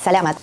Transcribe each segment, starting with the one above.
Salamat.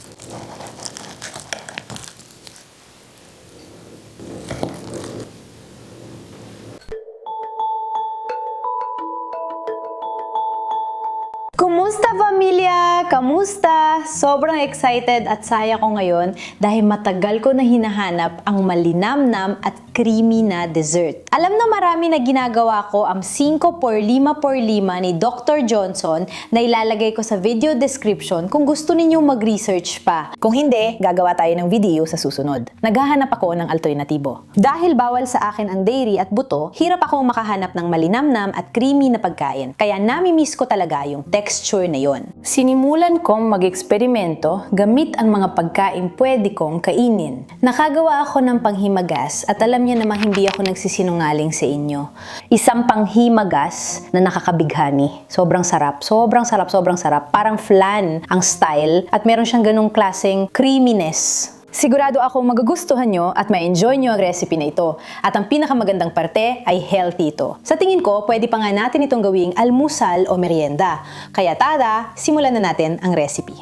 Kumusta pamilya? Kamusta? Sobrang excited at saya ko ngayon dahil matagal ko na hinahanap ang malinamnam at creamy na dessert. Alam na marami na ginagawa ko ang 5x5x5 ni Dr. Johnson na ilalagay ko sa video description kung gusto ninyong mag-research pa. Kung hindi, gagawa tayo ng video sa susunod. Naghahanap ako ng alternatibo. Dahil bawal sa akin ang dairy at buto, hirap akong makahanap ng malinamnam at creamy na pagkain. Kaya nami-miss ko talaga yung texture na yon. Sinimulan kong mag-eksperimento gamit ang mga pagkain pwede kong kainin. Nakagawa ako ng panghimagas at alam niya namang hindi ako nagsisinungaling sa inyo. Isang panghimagas na nakakabighani. Sobrang sarap, sobrang sarap, sobrang sarap. Parang flan ang style at meron siyang ganung klaseng creaminess. Sigurado akong magugustuhan nyo at ma-enjoy nyo ang recipe na ito. At ang pinakamagandang parte ay healthy ito. Sa tingin ko, pwede pa nga natin itong gawing almusal o merienda. Kaya tara, simulan na natin ang recipe.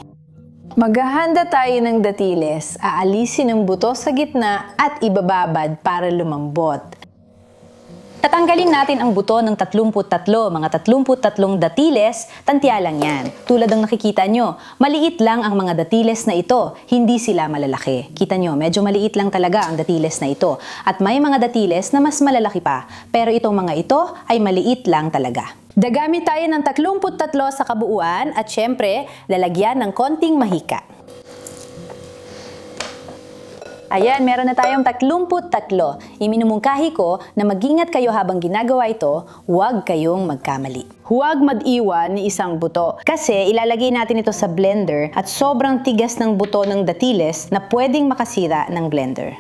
Maghahanda tayo ng datiles, aalisin ang buto sa gitna at ibababad para lumambot. Tatanggalin natin ang buto ng 33, mga 33 datiles, tantya lang yan. Tulad ng nakikita nyo, maliit lang ang mga datiles na ito, hindi sila malalaki. Kita nyo, medyo maliit lang talaga ang datiles na ito. At may mga datiles na mas malalaki pa, pero itong mga ito ay maliit lang talaga. Gagamit tayo ng 33 sa kabuuan at syempre, lalagyan ng konting mahika. Ayan, meron na tayong 33. Iminumungkahi ko na mag-ingat kayo habang ginagawa ito, huwag kayong magkamali. Huwag mag-iwan ni isang buto kasi ilalagay natin ito sa blender at sobrang tigas ng buto ng datiles na pwedeng makasira ng blender.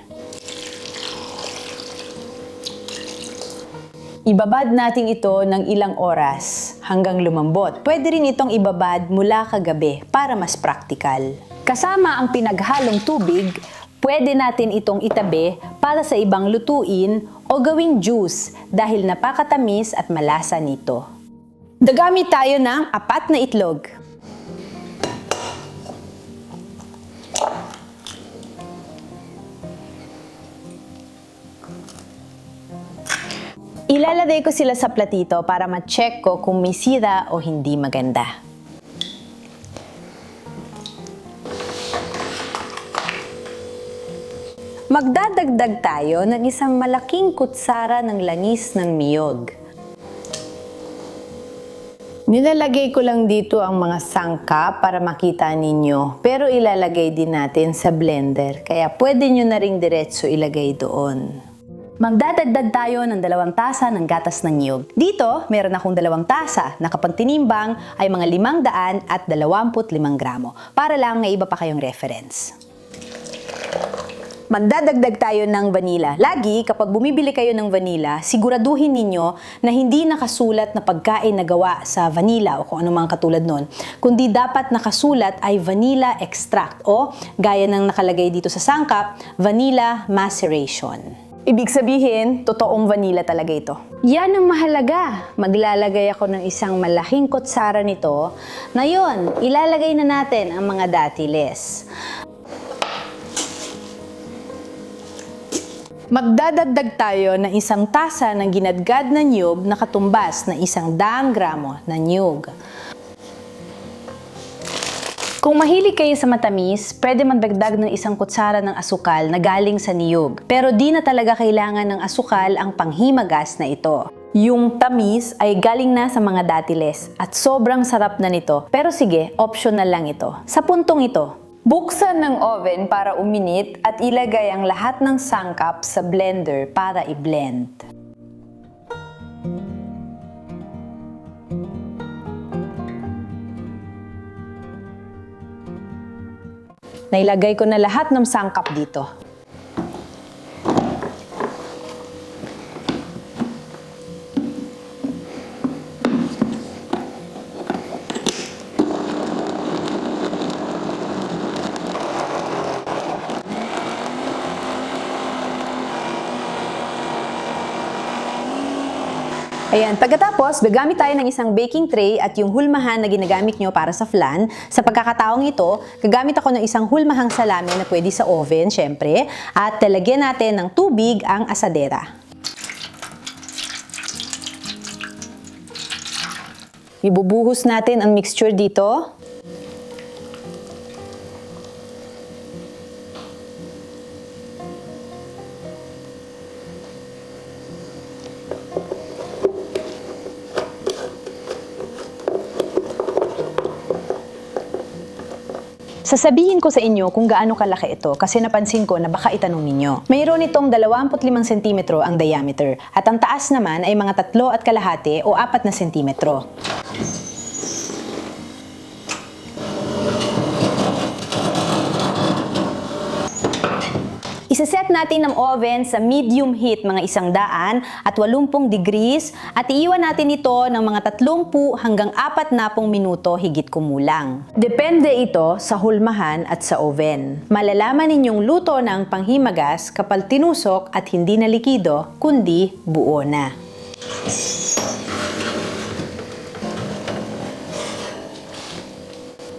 Ibabad natin ito ng ilang oras hanggang lumambot. Pwede rin itong ibabad mula kagabi para mas praktikal. Kasama ang pinaghalong tubig, pwede natin itong itabi para sa ibang lutuin o gawing juice dahil napakatamis at malasa nito. Gagamit tayo ng 4 na itlog. Ilalagay ko sila sa platito para ma-check ko kung may sira o hindi maganda. Magdadagdag tayo ng isang malaking kutsara ng langis ng niyog. Nilalagay ko lang dito ang mga sangkap para makita ninyo, pero ilalagay din natin sa blender, kaya pwede nyo na ring diretso ilagay doon. Magdadagdag tayo ng 2 tasa ng gatas ng niyog. Dito, meron akong 2 tasa na kapag tinimbang ay mga 525 gramo, para lang may iba pa kayong reference. Magdadagdag tayo ng vanilla. Lagi, kapag bumibili kayo ng vanilla, siguraduhin ninyo na hindi nakasulat na pagkain na gawa sa vanilla o kung anumang katulad nun, kundi dapat nakasulat ay vanilla extract o gaya ng nakalagay dito sa sangkap, vanilla maceration. Ibig sabihin, totoong vanilla talaga ito. Yan ang mahalaga. Maglalagay ako ng isang malaking kutsara nito. Na yun, ilalagay na natin ang mga datiles. Magdadagdag tayo ng 1 tasa ng ginadgad na niyog na katumbas na 100 gramo na niyog. Kung mahilig kayo sa matamis, pwede magdagdag ng 1 kutsara ng asukal na galing sa niyog. Pero di na talaga kailangan ng asukal ang panghimagas na ito. Yung tamis ay galing na sa mga datiles at sobrang sarap na nito. Pero sige, optional lang ito. Sa puntong ito, buksan ng oven para uminit at ilagay ang lahat ng sangkap sa blender para i-blend. Nailagay ko na lahat ng sangkap dito. Ayan, pagkatapos, gagamit tayo ng isang baking tray at yung hulmahan na ginagamit nyo para sa flan. Sa pagkakataong ito, gagamit ako ng isang hulmahang salami na pwede sa oven, syempre, at lalagyan natin ng tubig ang asadera. Ibubuhos natin ang mixture dito. Sasabihin ko sa inyo kung gaano kalaki ito kasi napansin ko na baka itanong ninyo. Mayroon itong 25 cm ang diameter at ang taas naman ay mga 3.5 o 4 na sentimetro. Isaset natin ang oven sa medium heat mga 100 at 80 degrees at iiwan natin ito ng mga 30 hanggang 40 minuto higit kumulang. Depende ito sa hulmahan at sa oven. Malalaman ninyong luto na ang panghimagas kapag tinusok at hindi na likido kundi buo na.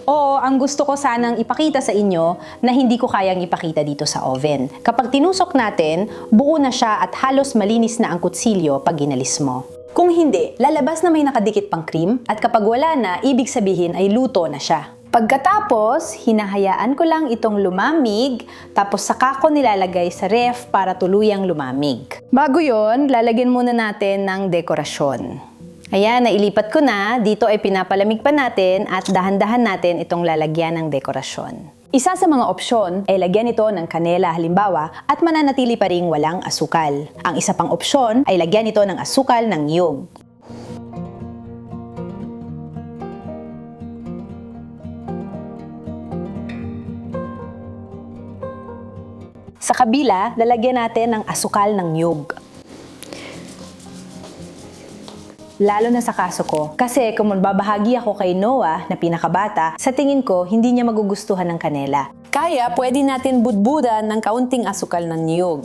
Oo, ang gusto ko sanang ipakita sa inyo na hindi ko kayang ipakita dito sa oven. Kapag tinusok natin, buo na siya at halos malinis na ang kutsilyo pag ginalis mo. Kung hindi, lalabas na may nakadikit pang cream at kapag wala na, ibig sabihin ay luto na siya. Pagkatapos, hinahayaan ko lang itong lumamig, tapos saka ko nilalagay sa ref para tuluyang lumamig. Bago yon, lalagyan muna natin ng dekorasyon. Ayan, nailipat ko na. Dito ay pinapalamig pa natin at dahan-dahan natin itong lalagyan ng dekorasyon. Isa sa mga opsyon ay lagyan ito ng kanela halimbawa at mananatili pa ring walang asukal. Ang isa pang opsyon ay lagyan ito ng asukal ng niyog. Sa kabila, lalagyan natin ng asukal ng niyog. Lalo na sa kaso ko. Kasi kung magbabahagi ako kay Noah na pinakabata, sa tingin ko hindi niya magugustuhan ng kanela. Kaya pwede natin budbudan ng kaunting asukal ng niyog.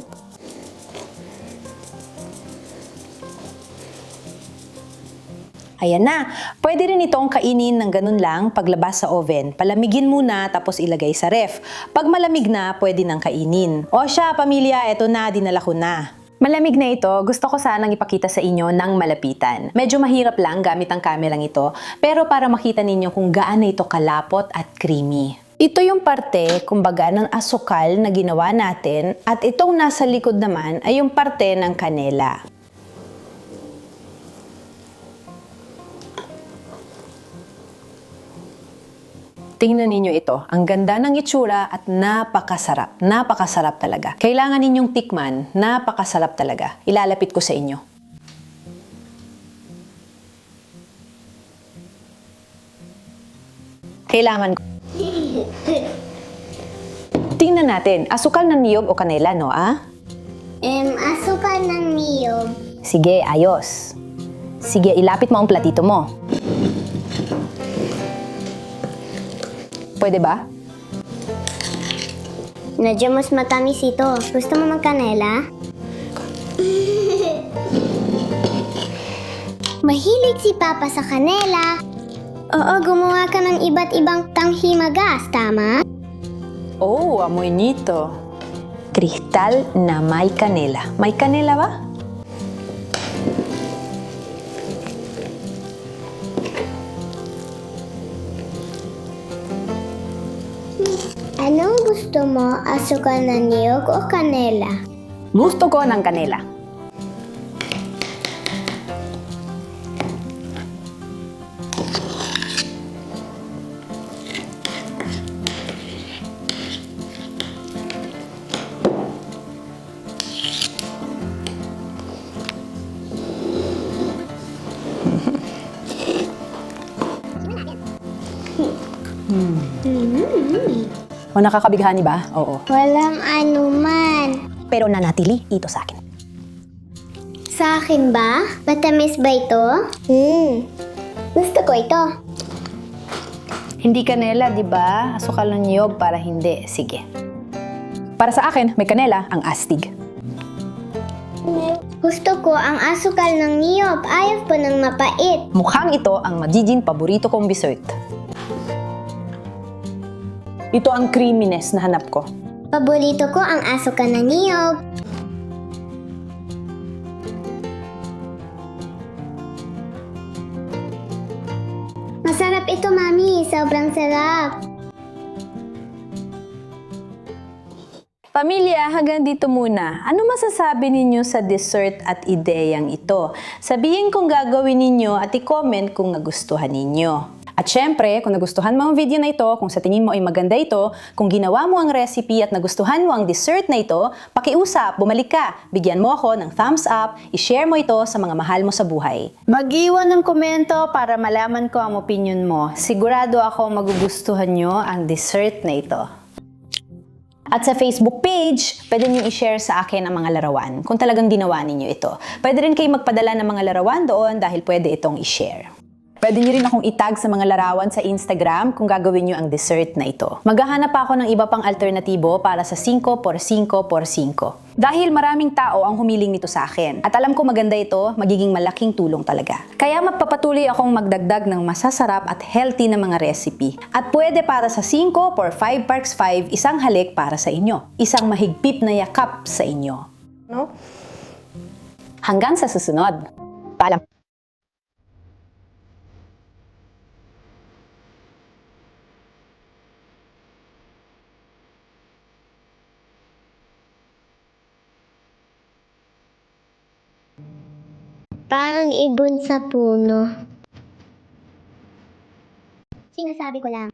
Ayan na. Pwede rin itong kainin ng ganun lang paglabas sa oven. Palamigin muna tapos ilagay sa ref. Pag malamig na, pwede nang kainin. O siya, pamilya, eto na, dinala ko na. Malamig na ito, gusto ko sanang ipakita sa inyo ng malapitan. Medyo mahirap lang gamit ang kamerang ito, pero para makita ninyo kung gaano ito kalapot at creamy. Ito yung parte, kumbaga, ng asukal na ginawa natin at itong nasa likod naman ay yung parte ng kanela. Tingnan ninyo ito. Ang ganda ng itsura at napakasarap. Napakasarap talaga. Kailangan ninyong tikman. Napakasarap talaga. Ilalapit ko sa inyo. Kailangan ko. Tingnan natin. Asukal ng niyog o kanela, no? Asukal ng niyog. Sige, ayos. Sige, ilapit mo ang platito mo. Pwede ba? Medyo mas matamis ito. Gusto mo magkanela? Mahilig si Papa sa kanela. Oo, gumawa ka ng iba't ibang tanghimagas, tama? Oh, amoy nito. Kristal na may kanela. May kanela ba? Anong gusto mo? Asukal na niyog o kanela? Gusto ko ng kanela. O nakakabighani ba? Oo. Walang anuman. Pero nanatili ito sa akin. Sa akin ba? Matamis ba ito? Gusto ko ito. Hindi kanela, di ba? Asukal ng niyog para hindi. Sige. Para sa akin, may kanela ang astig. Gusto ko ang asukal ng niyog. Ayaw po ng mapait. Mukhang ito ang magiging paborito kong dessert. Ito ang creaminess na hanap ko. Paborito ko ang asukal ng niyog. Masarap ito, Mami. Sobrang sarap. Pamilya, hanggang dito muna. Ano masasabi ninyo sa dessert at ideyang ito? Sabihin kung gagawin ninyo at i-comment kung nagustuhan ninyo. At syempre, kung nagustuhan mo ang video na ito, kung sa tingin mo ay maganda ito, kung ginawa mo ang recipe at nagustuhan mo ang dessert na ito, pakiusap, bumalik ka, bigyan mo ako ng thumbs up, i-share mo ito sa mga mahal mo sa buhay. Mag-iwan ng komento para malaman ko ang opinion mo. Sigurado ako magugustuhan nyo ang dessert na ito. At sa Facebook page, pwede niyo i-share sa akin ang mga larawan kung talagang ginawa ninyo ito. Pwede rin kayo magpadala ng mga larawan doon dahil pwede itong i-share. Pwede niyo rin akong itag sa mga larawan sa Instagram kung gagawin niyo ang dessert na ito. Maghahanap ako ng iba pang alternatibo para sa 5x5x5. Dahil maraming tao ang humiling nito sa akin. At alam ko maganda ito, magiging malaking tulong talaga. Kaya magpapatuloy akong magdagdag ng masasarap at healthy na mga recipe. At pwede para sa 5x5x5, isang halik para sa inyo. Isang mahigpit na yakap sa inyo. No? Hanggang sa susunod. Paalam. Parang ibon sa puno. Sinasabi ko lang.